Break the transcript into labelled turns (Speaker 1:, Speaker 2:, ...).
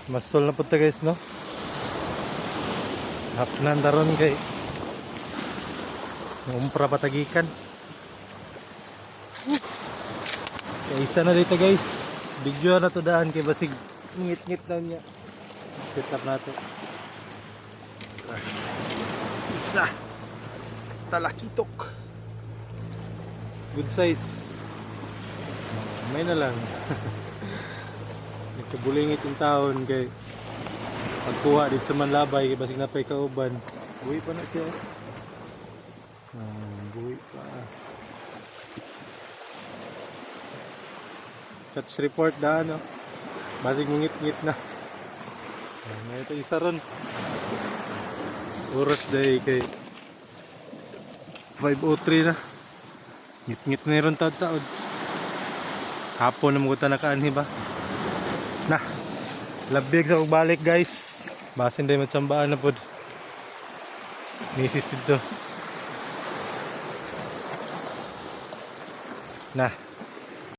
Speaker 1: Masol na punta guys, no? Hapnan daron kay umpra patagikan. Kaya isa na dito guys. Video na to daan kay basig ngit-ngit daw niya. Set up na to. Isa. Talakitok. Good size. May na lang. Nagkabulingit yung taon kay pagkuha dito sa Manlabay kay basig napay kauban. Buhi pa na siya. Buhi pa. Catch report daan, no? Basig mungit-ngit na. May ito isa ron. Oras day kay 5:03 na. Ngit-ngit na ron taod-taod. Hapon na mga nakaan ba? Nah, labig sa balik guys. Basin day matsambaan na pod. Misis dito. Nah.